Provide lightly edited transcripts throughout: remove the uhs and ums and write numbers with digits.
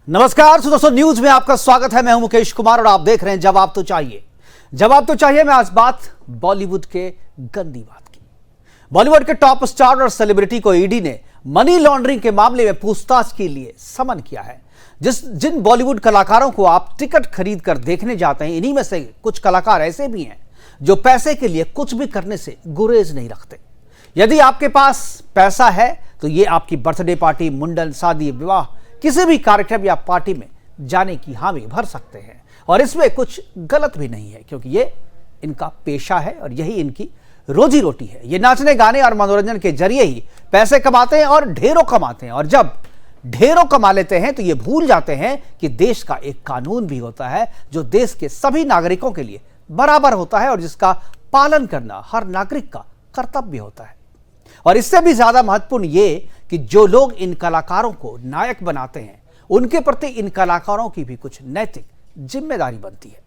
नमस्कार दोस्तों, न्यूज में आपका स्वागत है। मैं हूं मुकेश कुमार और आप देख रहे हैं जवाब तो चाहिए। जवाब तो चाहिए में आज बात बॉलीवुड के गंदी बात की। बॉलीवुड के टॉप स्टार और सेलिब्रिटी को ईडी ने मनी लॉन्ड्रिंग के मामले में पूछताछ के लिए समन किया है। जिन बॉलीवुड कलाकारों को आप टिकट खरीद कर देखने जाते हैं, इन्हीं में से कुछ कलाकार ऐसे भी हैं जो पैसे के लिए कुछ भी करने से गुरेज नहीं रखते। यदि आपके पास पैसा है तो ये आपकी बर्थडे पार्टी, मुंडन, शादी, विवाह, किसी भी कार्यक्रम या पार्टी में जाने की हामी भर सकते हैं। और इसमें कुछ गलत भी नहीं है, क्योंकि ये इनका पेशा है और यही इनकी रोजी रोटी है। ये नाचने, गाने और मनोरंजन के जरिए ही पैसे कमाते हैं और ढेरों कमाते हैं। और जब ढेरों कमा लेते हैं तो ये भूल जाते हैं कि देश का एक कानून भी होता है जो देश के सभी नागरिकों के लिए बराबर होता है और जिसका पालन करना हर नागरिक का कर्तव्य होता है। और इससे भी ज्यादा महत्वपूर्ण ये कि जो लोग इन कलाकारों को नायक बनाते हैं, उनके प्रति इन कलाकारों की भी कुछ नैतिक जिम्मेदारी बनती है।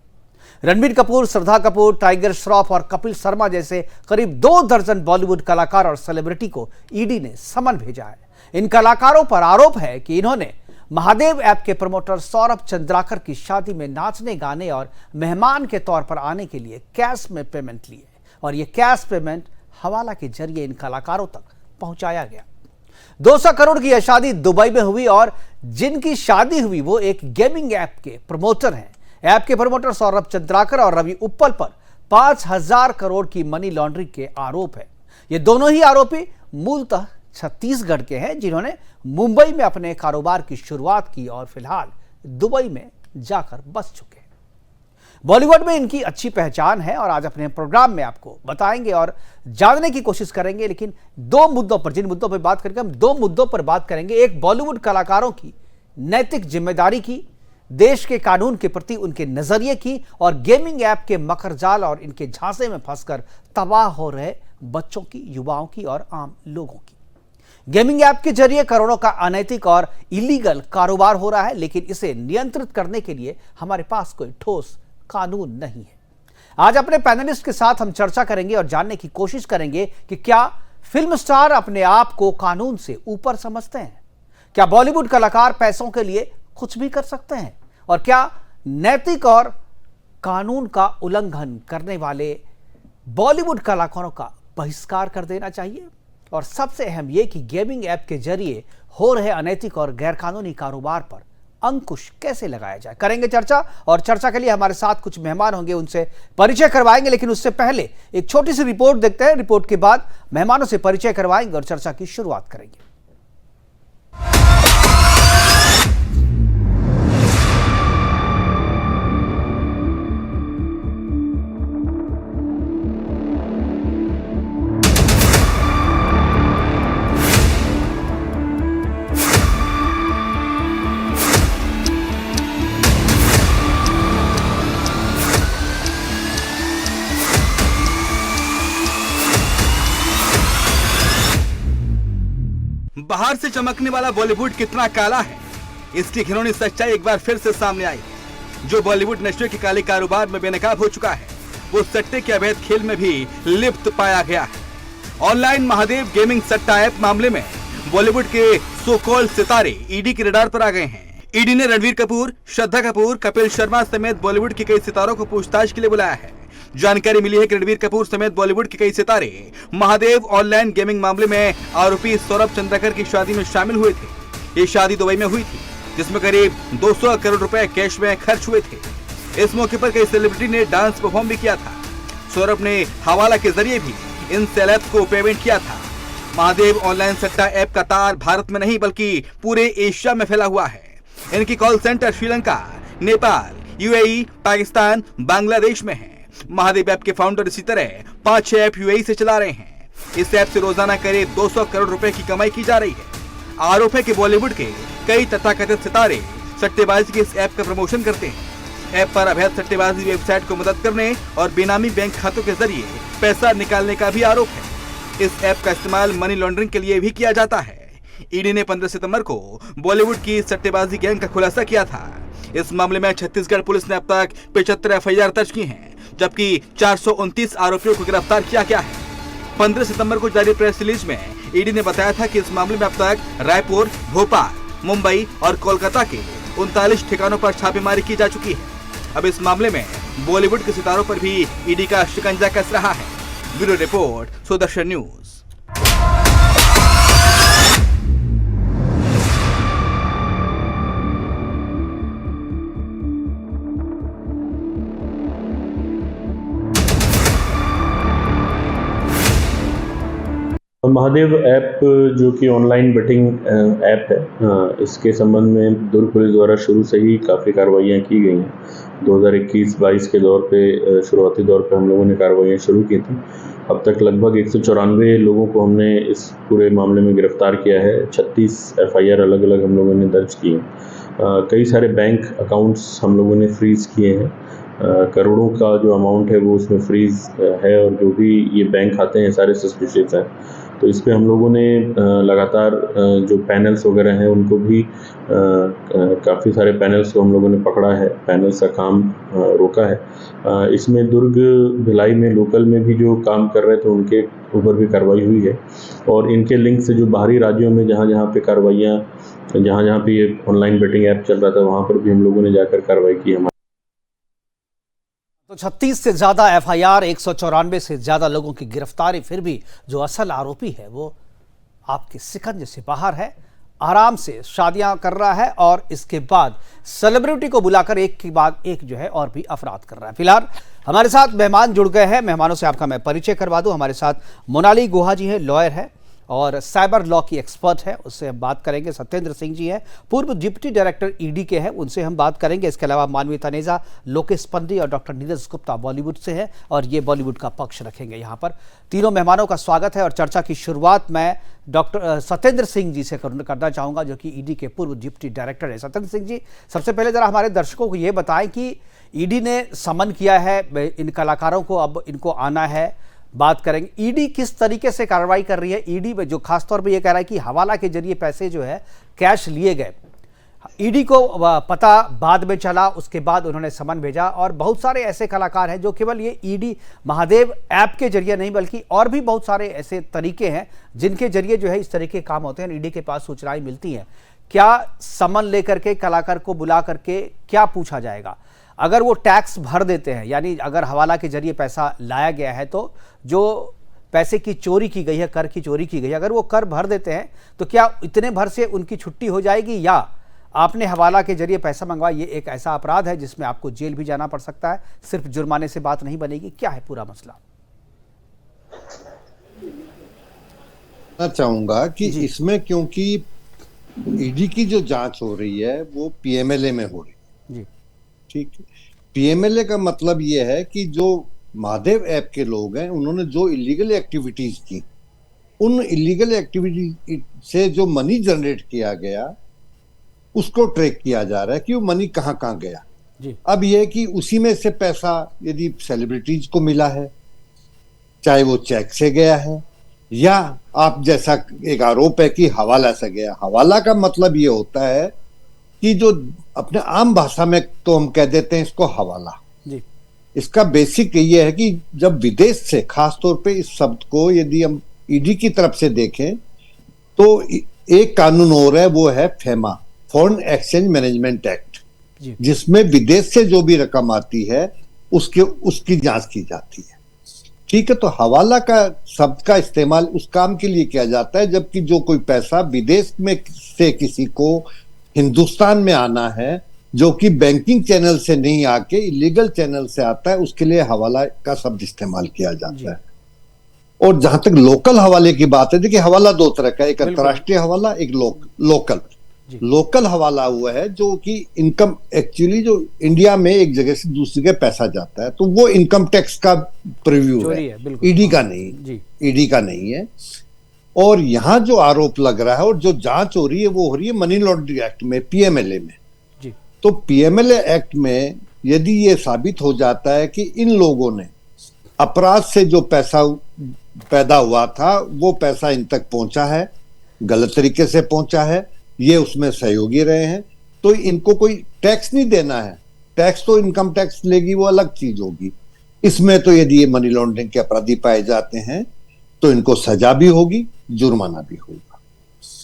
रणबीर कपूर, श्रद्धा कपूर, टाइगर श्रॉफ और कपिल शर्मा जैसे करीब 2 दर्जन बॉलीवुड कलाकार और सेलिब्रिटी को ईडी ने समन भेजा है। इन कलाकारों पर आरोप है कि इन्होंने महादेव ऐप के प्रमोटर सौरभ चंद्राकर की शादी में नाचने, गाने और मेहमान के तौर पर आने के लिए कैश में पेमेंट लिए और यह कैश पेमेंट हवाला के जरिए इन कलाकारों तक पहुंचाया गया। 200 करोड़ की यह शादी दुबई में हुई और जिनकी शादी हुई वो एक गेमिंग ऐप के प्रमोटर हैं। ऐप के प्रमोटर सौरभ चंद्राकर और रवि उप्पल पर 5000 करोड़ की मनी लॉन्ड्रिंग के आरोप है। ये दोनों ही आरोपी मूलतः छत्तीसगढ़ के हैं, जिन्होंने मुंबई में अपने कारोबार की शुरुआत की और फिलहाल दुबई में जाकर बस चुके हैं। बॉलीवुड में इनकी अच्छी पहचान है और आज अपने प्रोग्राम में आपको बताएंगे और जानने की कोशिश करेंगे। लेकिन 2 मुद्दों पर, जिन मुद्दों पर बात करेंगे, हम 2 मुद्दों पर बात करेंगे। एक, बॉलीवुड कलाकारों की नैतिक जिम्मेदारी की, देश के कानून के प्रति उनके नजरिए की, और गेमिंग ऐप के मकरजाल और इनके झांसे में फंसकर तबाह हो रहे बच्चों की, युवाओं की और आम लोगों की। गेमिंग ऐप के जरिए करोड़ों का अनैतिक और इलीगल कारोबार हो रहा है, लेकिन इसे नियंत्रित करने के लिए हमारे पास कोई ठोस कानून नहीं है। आज अपने पैनलिस्ट के साथ हम चर्चा करेंगे और जानने की कोशिश करेंगे कि क्या फिल्म स्टार अपने आप को कानून से ऊपर समझते हैं? क्या बॉलीवुड कलाकार पैसों के लिए कुछ भी कर सकते हैं? और क्या नैतिक और कानून का उल्लंघन करने वाले बॉलीवुड कलाकारों का बहिष्कार कर देना चाहिए? और सबसे अहम यह कि गेमिंग ऐप के जरिए हो रहे अनैतिक और गैरकानूनी कारोबार पर अंकुश कैसे लगाया जाए? करेंगे चर्चा। और चर्चा के लिए हमारे साथ कुछ मेहमान होंगे, उनसे परिचय करवाएंगे। लेकिन उससे पहले एक छोटी सी रिपोर्ट देखते हैं। रिपोर्ट के बाद मेहमानों से परिचय करवाएंगे और चर्चा की शुरुआत करेंगे। बाहर से चमकने वाला बॉलीवुड कितना काला है, इसकी घिनौनी सच्चाई एक बार फिर से सामने आई। जो बॉलीवुड नशे के काले कारोबार में बेनकाब हो चुका है, वो सट्टे के अवैध खेल में भी लिप्त पाया गया है। ऑनलाइन महादेव गेमिंग सट्टा ऐप मामले में बॉलीवुड के सो कॉल्ड सितारे ईडी के रडार पर आ गए हैं। ईडी ने रणबीर कपूर, श्रद्धा कपूर, कपिल शर्मा समेत बॉलीवुड के कई सितारों को पूछताछ के लिए बुलाया है। जानकारी मिली है कि रणबीर कपूर समेत बॉलीवुड के कई सितारे महादेव ऑनलाइन गेमिंग मामले में आरोपी सौरभ चंद्राकर की शादी में शामिल हुए थे। ये शादी दुबई में हुई थी, जिसमें करीब 200 करोड़ रुपए कैश में खर्च हुए थे। इस मौके पर कई सेलिब्रिटी ने डांस परफॉर्म भी किया था। सौरभ ने हवाला के जरिए भी इन सेलेब्स को पेमेंट किया था। महादेव ऑनलाइन सट्टा ऐप का तार भारत में नहीं बल्कि पूरे एशिया में फैला हुआ है। इनकी call centre Sri Lanka, Nepal, UAE, Pakistan, Bangladesh में है। महादेव ऐप के फाउंडर इसी तरह 5-6 ऐप यूएई से चला रहे हैं। इस ऐप से रोजाना करीब 200 करोड़ रुपए की कमाई की जा रही है। आरोप है कि बॉलीवुड के कई तथाकथित सितारे सट्टेबाजी के इस ऐप का प्रमोशन करते हैं। ऐप पर अवैध सट्टेबाजी वेबसाइट को मदद करने और बेनामी बैंक खातों के जरिए पैसा निकालने का भी आरोप है। इस ऐप का इस्तेमाल मनी लॉन्ड्रिंग के लिए भी किया जाता है। ईडी ने 15 सितंबर को बॉलीवुड की सट्टेबाजी गैंग का खुलासा किया था। इस मामले में छत्तीसगढ़ पुलिस ने अब तक 75 एफआईआर दर्ज की हैं, जबकि 429 आरोपियों को गिरफ्तार किया गया है। 15 सितंबर को जारी प्रेस रिलीज में ईडी ने बताया था कि इस मामले में अब तक रायपुर, भोपाल, मुंबई और कोलकाता के 39 ठिकानों पर छापेमारी की जा चुकी है। अब इस मामले में बॉलीवुड के सितारों पर भी ईडी का शिकंजा कस रहा है। Bureau report, Sudarshan news. Mahadev app जो कि ऑनलाइन बेटिंग ऐप है, इसके संबंध में दुर्ग पुलिस द्वारा शुरू से ही काफ़ी कार्रवाइयाँ की गई हैं। 2021-22 के दौर पे शुरुआती दौर पे हम लोगों ने कार्रवाइयाँ शुरू की थी। अब तक लगभग 194 लोगों को हमने इस पूरे मामले में गिरफ्तार किया है। 36 FIR अलग अलग हम लोगों ने दर्ज किए हैं। कई सारे बैंक अकाउंट्स हम लोगों ने फ्रीज़ किए हैं। करोड़ों का जो अमाउंट है वो उसमें फ्रीज़ है, और जो भी ये बैंक खाते हैं सारे सस्पिशियस हैं। तो इस पे हम लोगों ने लगातार जो पैनल्स वगैरह हैं उनको भी काफ़ी सारे पैनल्स को हम लोगों ने पकड़ा है, पैनल्स का काम रोका है। इसमें दुर्ग भिलाई में लोकल में भी जो काम कर रहे थे उनके ऊपर भी कार्रवाई हुई है, और इनके लिंक से जो बाहरी राज्यों में जहाँ जहाँ पे कार्रवाइयाँ, जहाँ जहाँ पे ये ऑनलाइन बेटिंग ऐप चल रहा था वहाँ पर भी हम लोगों ने जाकर कार्रवाई की है। तो 36 से ज्यादा FIR, 194 से ज्यादा लोगों की गिरफ्तारी, फिर भी जो असल आरोपी है वो आपके शिकंजे से बाहर है, आराम से शादियां कर रहा है और इसके बाद सेलिब्रिटी को बुलाकर एक के बाद एक जो है और भी अपराध कर रहा है। फिलहाल हमारे साथ मेहमान जुड़ गए हैं। मेहमानों से आपका मैं परिचय करवा दूं। हमारे साथ मोनाली गुहा जी है, लॉयर है और साइबर लॉ की एक्सपर्ट है, उससे हम बात करेंगे। सत्येंद्र सिंह जी है, पूर्व डिप्टी डायरेक्टर ईडी के हैं, उनसे हम बात करेंगे। इसके अलावा मानवी तनेजा, लोकेश पंडी और डॉक्टर नीरज गुप्ता बॉलीवुड से है और ये बॉलीवुड का पक्ष रखेंगे। यहाँ पर तीनों मेहमानों का स्वागत है और चर्चा की शुरुआत मैं डॉक्टर सत्येंद्र सिंह जी से करना चाहूँगा, जो कि ईडी के पूर्व डिप्टी डायरेक्टर है। सत्येंद्र सिंह जी, सबसे पहले जरा हमारे दर्शकों को ये बताएं कि ईडी ने समन किया है इन कलाकारों को, अब इनको आना है, बात करेंगे ईडी किस तरीके से कार्रवाई कर रही है। ईडी में जो खासतौर पे ये कह रहा है कि हवाला के जरिए पैसे जो है कैश लिए गए, ईडी को पता बाद में चला, उसके बाद उन्होंने समन भेजा। और बहुत सारे ऐसे कलाकार हैं जो केवल ये ईडी महादेव ऐप के जरिए नहीं बल्कि और भी बहुत सारे ऐसे तरीके हैं जिनके जरिए जो है इस तरीके के काम होते हैं, ईडी के पास सूचनाएं मिलती हैं। क्या समन लेकर के कलाकार को बुला करके क्या पूछा जाएगा? अगर वो टैक्स भर देते हैं, यानी अगर हवाला के जरिए पैसा लाया गया है तो जो पैसे की चोरी की गई है, कर की चोरी की गई है, अगर वो कर भर देते हैं तो क्या इतने भर से उनकी छुट्टी हो जाएगी, या आपने हवाला के जरिए पैसा मंगवाया ये एक ऐसा अपराध है जिसमें आपको जेल भी जाना पड़ सकता है, सिर्फ जुर्माने से बात नहीं बनेगी? क्या है पूरा मसला? मैं चाहूंगा कि इसमें, क्योंकि ईडी की जो जांच हो रही है वो PMLA में हो रही है, ठीक है। PMLA का मतलब ये है कि जो महादेव ऐप के लोग हैं उन्होंने जो इलीगल एक्टिविटीज की, उन इलीगल एक्टिविटी से जो मनी जनरेट किया गया उसको ट्रैक किया जा रहा है कि वो मनी कहाँ कहाँ गया जी। अब यह है कि उसी में से पैसा यदि सेलिब्रिटीज को मिला है, चाहे वो चेक से गया है या आप जैसा एक आरोप है कि हवाला से गया। हवाला का मतलब ये होता है कि जो अपने आम भाषा में तो हम कह देते हैं इसको हवाला जी। इसका बेसिक ये है कि जब विदेश से, खास तौर पे इस शब्द को यदि हम ईडी की तरफ से देखें तो एक कानून और है, वो है FEMA, foreign exchange management act, जिसमें विदेश से जो भी रकम आती है उसकी जांच की जाती है, ठीक है। तो हवाला का शब्द का इस्तेमाल उस काम के लिए किया जाता है जबकि जो कोई पैसा विदेश में से किसी को हिंदुस्तान में आना है जो कि बैंकिंग चैनल से नहीं आके इलीगल चैनल से आता है, उसके लिए हवाला का शब्द इस्तेमाल किया जाता है। और जहां तक लोकल हवाले की बात है, देखिए हवाला दो तरह का, एक अंतर्राष्ट्रीय हवाला, एक लोकल। लोकल हवाला हुआ है जो कि इनकम, एक्चुअली जो इंडिया में एक जगह से दूसरी जगह पैसा जाता है तो वो इनकम टैक्स का प्रीव्यू है, ईडी का नहीं, ईडी का नहीं है। और यहाँ जो आरोप लग रहा है और जो जांच हो रही है वो हो रही है मनी लॉन्ड्रिंग एक्ट में, PMLA में जी। तो PMLA एक्ट में यदि ये साबित हो जाता है कि इन लोगों ने अपराध से जो पैसा पैदा हुआ था वो पैसा इन तक पहुंचा है, गलत तरीके से पहुंचा है, ये उसमें सहयोगी रहे हैं, तो इनको कोई टैक्स नहीं देना है। टैक्स तो इनकम टैक्स लेगी, वो अलग चीज होगी। इसमें तो यदि ये मनी लॉन्ड्रिंग के अपराधी पाए जाते हैं तो इनको सजा भी होगी, जुर्माना भी होगा।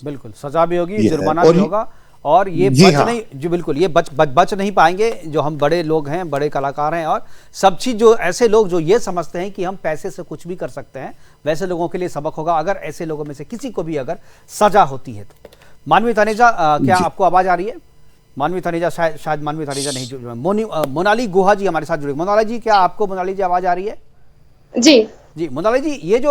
बिल्कुल, सजा भी होगी, जुर्माना भी होगा। और ये जी बच हाँ। नहीं, जो बिल्कुल ये बच नहीं पाएंगे, जो हम बड़े लोग हैं, बड़े कलाकार हैं, और सब चीज जो ऐसे लोग जो ये समझते हैं कि हम पैसे से कुछ भी कर सकते हैं, वैसे लोगों के लिए सबक होगा अगर ऐसे लोगों में से किसी को भी अगर सजा होती है तो। मानवी तनेजा, क्या आपको आवाज आ रही है? मानवी तनेजा, शायद मानवी तनेजा नहीं जुड़, मोनाली गुहा जी हमारे साथ जुड़े। मोनाली जी, क्या आपको मोनाली जी आवाज आ रही है? जी जी मोनाली जी, ये जो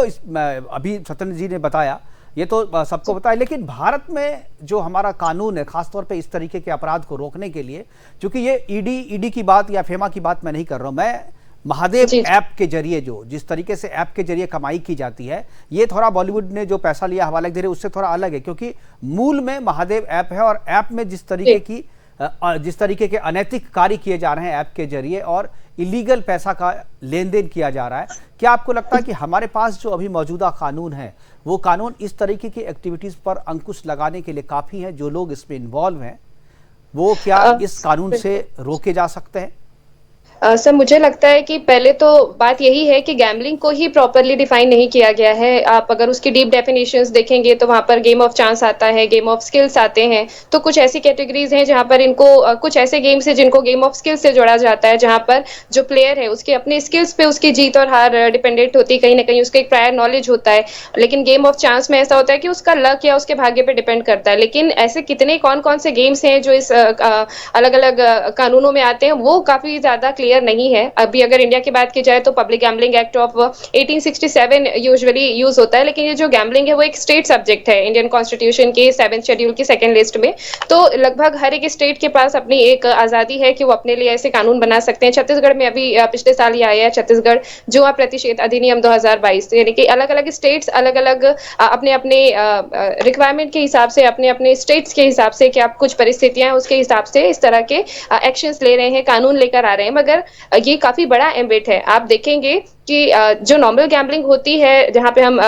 अभी सत्येंद्र जी ने बताया, ये तो सबको पता है, लेकिन भारत में जो हमारा कानून है खासतौर पे इस तरीके के अपराध को रोकने के लिए, क्योंकि ये ईडी की बात या फेमा की बात मैं नहीं कर रहा हूं, मैं महादेव ऐप के जरिए जो जिस तरीके से ऐप के जरिए कमाई की जाती है, ये थोड़ा बॉलीवुड ने जो पैसा लिया हवाले दे रहे उससे थोड़ा अलग है, क्योंकि मूल में महादेव ऐप है और ऐप में जिस तरीके के अनैतिक कार्य किए जा रहे हैं ऐप के जरिए और इलीगल पैसा का लेन देन किया जा रहा है, क्या आपको लगता है कि हमारे पास जो अभी मौजूदा कानून है वो कानून इस तरीके की एक्टिविटीज पर अंकुश लगाने के लिए काफी है? जो लोग इसमें इन्वॉल्व हैं वो क्या इस कानून से रोके जा सकते हैं? सर मुझे लगता है कि पहले तो बात यही है कि गैम्बलिंग को ही प्रॉपरली डिफाइन नहीं किया गया है। आप अगर उसकी डीप डेफिनेशंस देखेंगे तो वहाँ पर गेम ऑफ चांस आता है, गेम ऑफ स्किल्स आते हैं, तो कुछ ऐसी कैटेगरीज हैं जहाँ पर इनको कुछ ऐसे गेम्स हैं जिनको गेम ऑफ स्किल्स से जोड़ा जाता है, जहाँ पर जो प्लेयर है उसके अपने स्किल्स पे उसकी जीत और हार डिपेंडेंट होती है, कहीं ना कहीं उसका एक प्रायर नॉलेज होता है। लेकिन गेम ऑफ चांस में ऐसा होता है कि उसका लक या उसके भाग्य पे डिपेंड करता है। लेकिन ऐसे कितने कौन कौन से गेम्स हैं जो इस अलग अलग कानूनों में आते हैं वो काफी ज्यादा क्लियर नहीं है। अभी अगर इंडिया की बात की जाए तो public gambling act of 1867 usually use होता है, लेकिन ये जो गैम्बलिंग है वो एक स्टेट सब्जेक्ट है इंडियन कॉन्स्टिट्यूशन के 7th शेड्यूल की 2nd लिस्ट में। तो लगभग हर एक स्टेट के पास अपनी एक आजादी है कि वो अपने लिए ऐसे कानून बना सकते हैं। छत्तीसगढ़ में अभी पिछले साल ही आया है छत्तीसगढ़ जुआ प्रतिषेध अधिनियम 2022, यानी कि अलग अलग स्टेट्स अलग अलग अपने अपने रिक्वायरमेंट के हिसाब से, अपने अपने स्टेट्स के हिसाब से कि आप कुछ परिस्थितियां उसके हिसाब से इस तरह के एक्शंस ले रहे हैं, कानून लेकर आ रहे हैं। मगर ये काफी बड़ा एम्बिट है। आप देखेंगे कि जो नॉर्मल गैम्बलिंग होती है जहाँ पे हम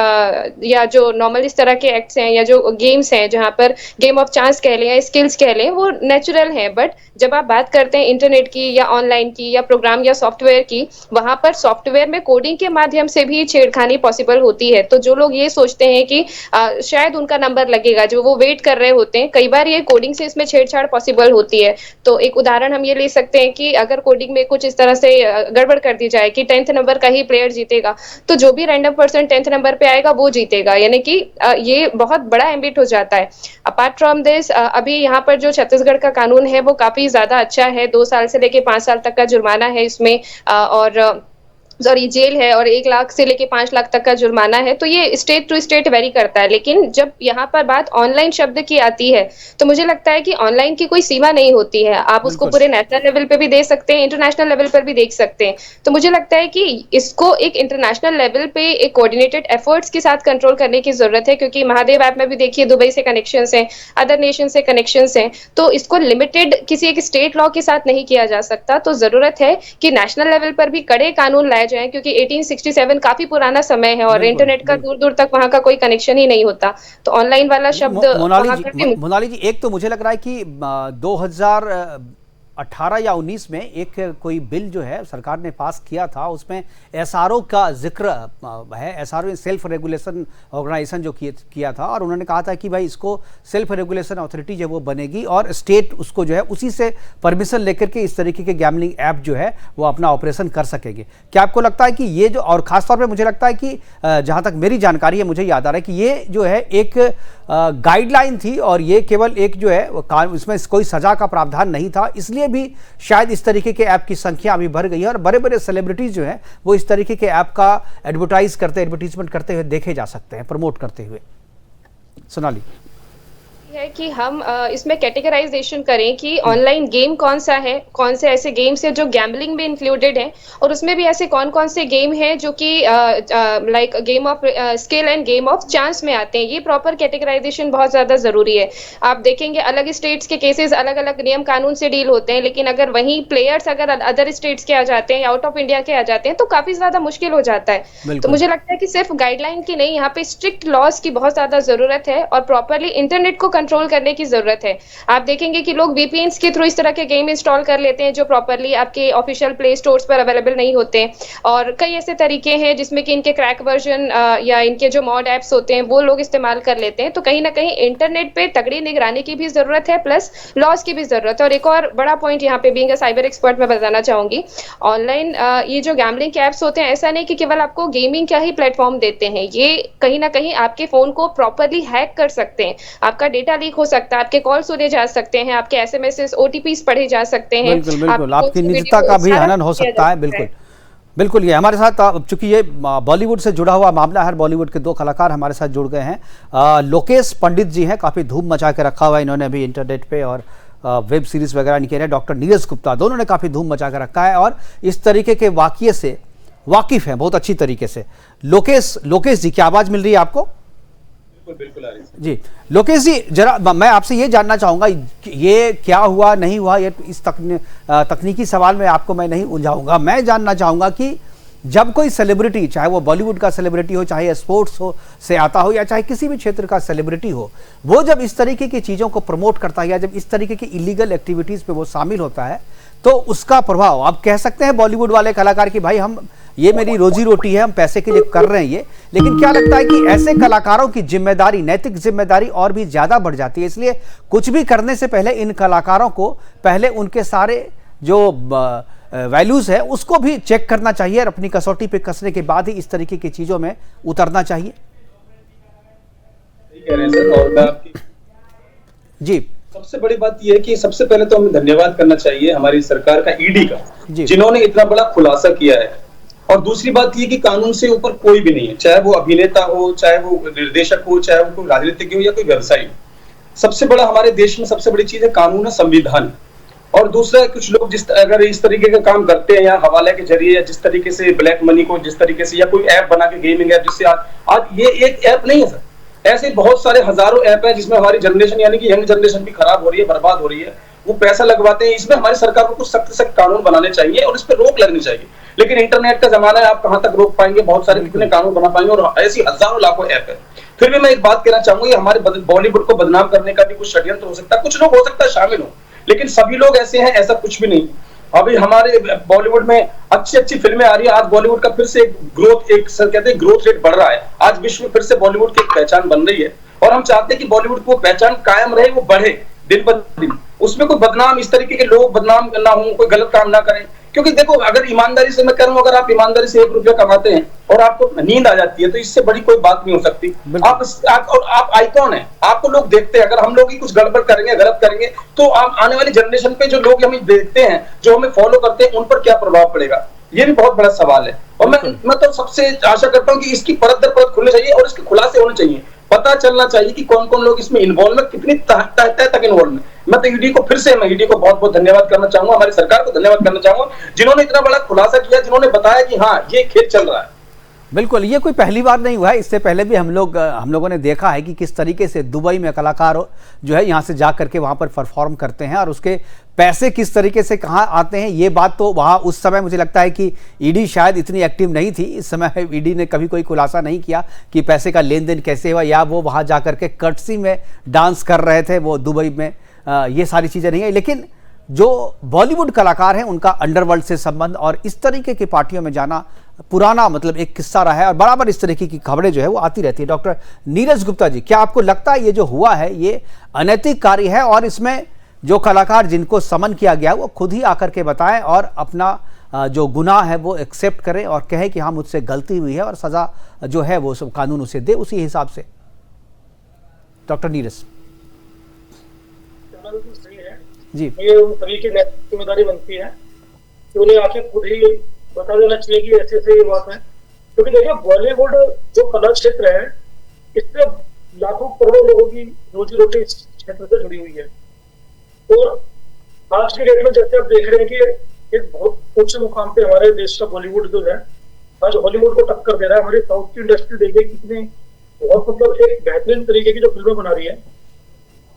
या जो नॉर्मल इस तरह के एक्ट्स हैं या जो गेम्स हैं जहाँ पर गेम ऑफ चांस कह लें या स्किल्स कह लें, वो नेचुरल हैं। बट जब आप बात करते हैं इंटरनेट की या ऑनलाइन की या प्रोग्राम या सॉफ्टवेयर की, वहां पर सॉफ्टवेयर में कोडिंग के माध्यम से भी छेड़खानी पॉसिबल होती है। तो जो लोग ये सोचते हैं कि शायद उनका नंबर लगेगा, जो वो वेट कर रहे होते हैं, कई बार ये कोडिंग से इसमें छेड़छाड़ पॉसिबल होती है। तो एक उदाहरण हम ये ले सकते हैं कि अगर कोडिंग में कुछ इस तरह से गड़बड़ कर दी जाए कि 10th नंबर का ही प्लेयर जीतेगा, तो जो भी रैंडम पर्सन 10th नंबर पे आएगा वो जीतेगा, यानी कि ये बहुत बड़ा एम्बिट हो जाता है। अपार्ट फ्रॉम दिस, अभी यहाँ पर जो छत्तीसगढ़ का कानून है वो काफी ज्यादा अच्छा है। 2 साल से लेके 5 साल तक का जुर्माना है इसमें, और सॉरी जेल है, और 1 लाख से लेके 5 लाख तक का जुर्माना है। तो ये स्टेट टू स्टेट वेरी करता है। लेकिन जब यहाँ पर बात ऑनलाइन शब्द की आती है तो मुझे लगता है कि ऑनलाइन की कोई सीमा नहीं होती है। आप उसको पूरे नेशनल लेवल पे भी देख सकते हैं, इंटरनेशनल लेवल पर भी देख सकते हैं। तो मुझे लगता है कि इसको एक इंटरनेशनल लेवल पे एक कोऑर्डिनेटेड एफर्ट्स के साथ कंट्रोल करने की जरूरत है, क्योंकि महादेव ऐप में भी देखिए दुबई से कनेक्शंस हैं, अदर नेशन से कनेक्शंस हैं। तो इसको लिमिटेड किसी एक स्टेट लॉ के साथ नहीं किया जा सकता। तो जरूरत है कि नेशनल लेवल पर भी कड़े कानून लाए जाएं, क्योंकि 1867 काफी पुराना समय है और इंटरनेट का दूर दूर तक वहां का कोई कनेक्शन ही नहीं होता। तो ऑनलाइन वाला शब्द मोनाली जी, एक तो मुझे लग रहा है कि 2018 या 19 में एक कोई बिल जो है सरकार ने पास किया था, उसमें एसआरओ का जिक्र है। एसआरओ सेल्फ रेगुलेशन ऑर्गेनाइजेशन जो किया था, और उन्होंने कहा था कि भाई इसको सेल्फ रेगुलेशन अथॉरिटी जो वो बनेगी और स्टेट उसको जो है उसी से परमिशन लेकर के इस तरीके के गैम्बलिंग ऐप जो है वो अपना ऑपरेशन कर सकेंगे। क्या आपको लगता है कि ये जो, और खासतौर पर मुझे लगता है कि जहाँ तक मेरी जानकारी है, मुझे याद आ रहा है कि ये जो है एक गाइडलाइन थी और ये केवल एक जो है इसमें कोई सजा का प्रावधान नहीं था, इसलिए भी शायद इस तरीके के ऐप की संख्या अभी बढ़ गई है और बड़े बड़े सेलिब्रिटीज जो हैं वो इस तरीके के ऐप का एडवर्टाइजमेंट करते हुए देखे जा सकते हैं, प्रमोट करते हुए। सोनाली है कि हम इसमें कैटेगराइजेशन करें कि ऑनलाइन गेम कौन सा है, कौन से ऐसे गेम्स हैं जो गैम्बलिंग में इंक्लूडेड हैं, और उसमें भी ऐसे कौन कौन से गेम हैं जो कि like game of skill end game of chance में आते हैं। ये प्रॉपर कैटेगराइजेशन बहुत ज्यादा जरूरी है। आप देखेंगे अलग स्टेट्स के केसेस अलग अलग नियम कानून से डील होते हैं, लेकिन अगर वहीं प्लेयर्स अगर अदर स्टेट्स के आ जाते हैं या आउट ऑफ इंडिया के आ जाते हैं तो काफी ज्यादा मुश्किल हो जाता है। तो मुझे लगता है कि सिर्फ गाइडलाइन की नहीं, यहाँ पे स्ट्रिक्ट लॉज की बहुत ज्यादा जरूरत है और प्रॉपरली इंटरनेट को कंट्रोल करने की जरूरत है। आप देखेंगे कि लोग वीपीएन्स के थ्रू इस तरह के गेम इंस्टॉल कर लेते हैं जो प्रॉपरली आपके ऑफिशियल प्ले स्टोर्स पर अवेलेबल नहीं होते, और कई ऐसे तरीके हैं जिसमें कि इनके क्रैक वर्जन या इनके जो मॉड ऐप्स होते हैं वो लोग इस्तेमाल कर लेते हैं। तो कहीं ना कहीं इंटरनेट पे तगड़ी निगरानी की भी जरूरत है, प्लस लॉस की भी जरूरत है। और एक और बड़ा पॉइंट यहाँ पे बीइंग अ साइबर एक्सपर्ट मैं बताना चाहूंगी, ऑनलाइन ये जो गैम्बलिंग ऐप्स होते हैं, ऐसा नहीं कि केवल आपको गेमिंग का ही प्लेटफॉर्म देते हैं, ये कहीं ना कहीं आपके फोन को प्रॉपरली हैक कर सकते हैं, आपका डेटा लीक हो सकता है, आपके कॉल सुने जा सकते हैं, आपके एसएमएस ओटीपीज पढ़े जा सकते हैं, बिल्कुल बिल्कुल, आपकी निजता का भी हनन हो सकता है। बिल्कुल बिल्कुल, ये हमारे साथ चूंकि ये बॉलीवुड से जुड़ा हुआ मामला है, बॉलीवुड के दो कलाकार हमारे साथ जुड़ गए हैं। लोकेश पंडित जी हैं, काफ़ी धूम मचा के रखा हुआ है इन्होंने अभी इंटरनेट पे, और वेब सीरीज़ वगैरह इनके हैं। डॉक्टर नीरज गुप्ता, दोनों ने काफ़ी धूम मचा के रखा है और इस तरीके के वाक़ये से वाकिफ़ हैं बहुत अच्छी तरीके से। लोकेश जी, क्या आवाज़ मिल रही है आपको? बिल्कुल आ रही है जी। लोकेश जी, जरा मैं आपसे ये जानना चाहूँगा, ये क्या हुआ नहीं हुआ, ये इस तकनीकी सवाल में आपको मैं नहीं उलझाऊंगा। मैं जानना चाहूँगा कि जब कोई सेलिब्रिटी, चाहे वो बॉलीवुड का सेलिब्रिटी हो, चाहे स्पोर्ट्स हो से आता हो, या चाहे किसी भी क्षेत्र का सेलिब्रिटी हो, वो जब इस तरीके की चीज़ों को प्रमोट करता है या जब इस तरीके की इलीगल एक्टिविटीज़ पे वो शामिल होता है, तो उसका प्रभाव आप कह सकते हैं बॉलीवुड वाले कलाकार की भाई हम, ये मेरी रोजी रोटी है, हम पैसे के लिए कर रहे हैं ये। लेकिन क्या लगता है कि ऐसे कलाकारों की जिम्मेदारी, नैतिक जिम्मेदारी और भी ज़्यादा बढ़ जाती है, इसलिए कुछ भी करने से पहले इन कलाकारों को पहले उनके सारे जो वैल्यूज़ है उसको भी चेक करना चाहिए और अपनी कसौटी पे कसने के बाद ही इस तरीके की चीज़ों में उतरना चाहिए। सही कह रहे हैं सर। और मैं आपकी जी, सबसे बड़ी बात यह है कि सबसे पहले तो हमें धन्यवाद करना चाहिए हमारी सरकार का, ईडी का, जी, जिन्होंने इतना बड़ा खुलासा किया है। और दूसरी बात यह कि कानून से ऊपर कोई भी नहीं है, चाहे वो अभिनेता हो, चाहे वो निर्देशक हो, चाहे वो कोई राजनीतिज्ञ हो या कोई व्यवसायी हो। सबसे बड़ा हमारे देश में सबसे बड़ी चीज है कानून, है संविधान। और दूसरा, कुछ लोग अगर इस तरीके का काम करते हैं या हवाले के जरिए या जिस तरीके से ब्लैक मनी को जिस तरीके से, या कोई ऐप बना के गेमिंग ऐप, जिससे आज ये एक ऐप नहीं है सर, ऐसे बहुत सारे हजारों ऐप है जिसमें हमारी जनरेशन यानी कि यंग जनरेशन भी खराब हो रही है, बर्बाद हो रही है, वो पैसा लगवाते हैं। इसमें हमारी सरकार को कुछ सख्त सख्त कानून बनाने चाहिए और इस पर रोक लगनी चाहिए। लेकिन इंटरनेट का जमाना है, आप कहां तक रोक पाएंगे, बहुत सारे कितने कानून बना पाएंगे, और ऐसी हजारों लाखों ऐप है। फिर भी मैं एक बात कहना चाहूंगा, हमारे बॉलीवुड को बदनाम करने का भी कुछ षड्यंत्र हो सकता है, कुछ लोग हो सकता है शामिल हो, लेकिन सभी लोग ऐसे हैं ऐसा कुछ भी नहीं। अभी हमारे बॉलीवुड में अच्छी अच्छी फिल्में आ रही है, आज बॉलीवुड का फिर से कहते हैं ग्रोथ रेट बढ़ रहा है, आज विश्व में फिर से बॉलीवुड की एक पहचान बन रही है, और हम चाहते हैं कि बॉलीवुड को पहचान कायम रहे, वो बढ़े दिन ब दिन, उसमें कोई बदनाम, इस तरीके के लोग बदनाम ना हो, कोई गलत काम ना करें। क्योंकि देखो, अगर ईमानदारी से मैं करूं, अगर आप ईमानदारी से 1 रुपया कमाते हैं और आपको नींद आ जाती है, तो इससे बड़ी कोई बात नहीं हो सकती। आप आइकॉन है, आपको लोग देखते हैं। अगर हम लोग ही कुछ गड़बड़ करेंगे, गलत करेंगे, तो आने वाली जनरेशन पे जो लोग हमें देखते हैं, जो हमें फॉलो करते हैं, उन पर क्या प्रभाव पड़ेगा, ये भी बहुत बड़ा सवाल है। और मैं तो सबसे आशा करता हूँ कि इसकी परत दर परत खुलनी चाहिए और इसके खुलासे होने चाहिए, पता चलना चाहिए कि कौन कौन लोग इसमें इन्वॉल्व है, कितनी तह तक इन्वॉल्व है। मैं तो ईडी को ईडी को बहुत बहुत धन्यवाद करना चाहूंगा, हमारी सरकार को धन्यवाद करना चाहूंगा, जिन्होंने इतना बड़ा खुलासा किया, जिन्होंने बताया कि हाँ ये खेल चल रहा है। बिल्कुल, ये कोई पहली बार नहीं हुआ है, इससे पहले भी हम लोगों ने देखा है कि किस तरीके से दुबई में कलाकार जो है यहाँ से जा करके वहाँ पर परफॉर्म करते हैं और उसके पैसे किस तरीके से कहाँ आते हैं। ये बात तो वहाँ उस समय मुझे लगता है कि ईडी शायद इतनी एक्टिव नहीं थी, इस समय ईडी ने कभी कोई खुलासा नहीं किया कि पैसे का लेन देन कैसे हुआ, या वो वहाँ जा करके कर्टसी में डांस कर रहे थे वो दुबई में, ये सारी चीज़ें नहीं है। लेकिन जो बॉलीवुड कलाकार हैं उनका अंडरवर्ल्ड से संबंध और इस तरीके की पार्टियों में जाना पुराना मतलब एक किस्सा रहा है और बराबर इस तरीके की खबरें जो है वो आती रहती है। डॉक्टर नीरज गुप्ता जी, क्या आपको लगता है ये जो हुआ है ये अनैतिक कार्य है और इसमें जो कलाकार जिनको समन किया गया वो खुद ही आकर के बताएं और अपना जो गुनाह है वो एक्सेप्ट करें और कहें कि हाँ मुझसे गलती हुई है और सज़ा जो है वो सब कानून उसे दे उसी हिसाब से? डॉक्टर नीरज जी, ये उन सभी की नैतिक जिम्मेदारी बनती है कि उन्हें आके खुद ही बता देना चाहिए कि ऐसे ऐसे ये बात है। क्योंकि देखिए, बॉलीवुड जो कला क्षेत्र है, इससे लाखों करोड़ों लोगों की रोजी रोटी इस क्षेत्र से जुड़ी हुई है। और आज की डेट में जैसे आप देख रहे हैं कि एक बहुत ऊंचे मुकाम पे हमारे देश का बॉलीवुड जो है आज हॉलीवुड को टक्कर दे रहा है। हमारी साउथ की इंडस्ट्री देखिए कितनी बहुत मतलब एक बेहतरीन तरीके की जो फिल्में बना रही है।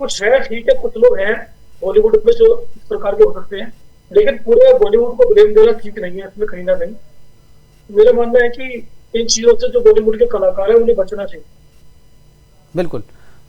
कुछ है ठीक है, कुछ लोग हैं बॉलीवुड में जो इस प्रकार के हो सकते हैं, लेकिन पूरे बॉलीवुड को ब्लेम देना ठीक नहीं है। इसमें कहीं ना कहीं मेरा मानना है कि इन चीजों से जो बॉलीवुड के कलाकार हैं उन्हें बचना चाहिए। बिल्कुल।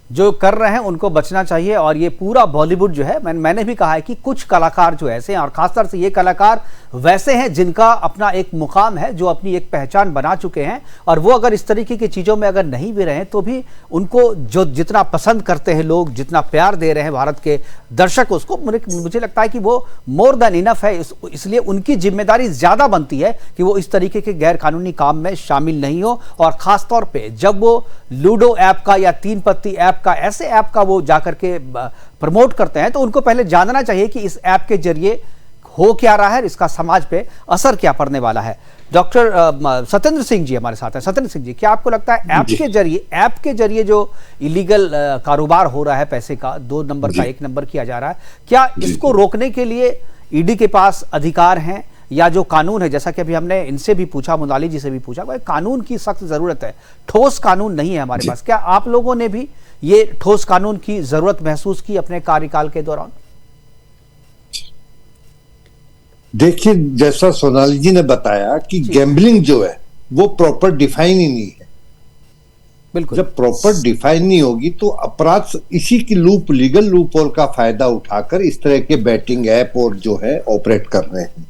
जो कर रहे हैं उनको बचना चाहिए। और ये पूरा बॉलीवुड जो है, मैंने भी कहा है कि कुछ कलाकार जो ऐसे हैं, और खासतौर से ये कलाकार वैसे हैं जिनका अपना एक मुकाम है, जो अपनी एक पहचान बना चुके हैं, और वो अगर इस तरीके की चीज़ों में अगर नहीं भी रहे तो भी उनको जो जितना पसंद करते हैं लोग, जितना प्यार दे रहे हैं भारत के दर्शक उसको, मुझे लगता है कि वो मोर देन इनफ है। इसलिए उनकी जिम्मेदारी ज़्यादा बनती है कि वो इस तरीके के गैर कानूनी काम में शामिल नहीं हो। और ख़ासतौर पर जब वो लूडो ऐप का या तीन पत्ती ऐप का, ऐसे ऐप का वो जाकर के प्रमोट करते हैं, तो उनको पहले जानना चाहिए कि इस ऐप के जरिए हो क्या रहा है, इसका समाज पे असर क्या पड़ने वाला है। डॉक्टर सत्येंद्र सिंह जी हमारे साथ हैं। सत्येंद्र सिंह जी, क्या आपको लगता है ऐप के जरिए जो इलीगल कारोबार हो रहा है पैसे का, 2 नंबर का 1 नंबर किया जा रहा है, क्या इसको रोकने के लिए ईडी के पास अधिकार हैं, या जो कानून है, जैसा कि अभी हमने इनसे भी पूछा, मुनाली जी से भी पूछा, कानून की सख्त जरूरत है, ठोस कानून नहीं है हमारे पास, क्या आप लोगों ने भी ये ठोस कानून की जरूरत महसूस की अपने कार्यकाल के दौरान? देखिए, जैसा सोनाली जी ने बताया कि गैम्बलिंग जो है वो प्रॉपर डिफाइन ही नहीं है। बिल्कुल, जब प्रॉपर डिफाइन नहीं होगी तो अपराध इसी की लीगल लूप होल का फायदा उठाकर इस तरह के बैटिंग ऐप और जो है ऑपरेट कर रहे हैं।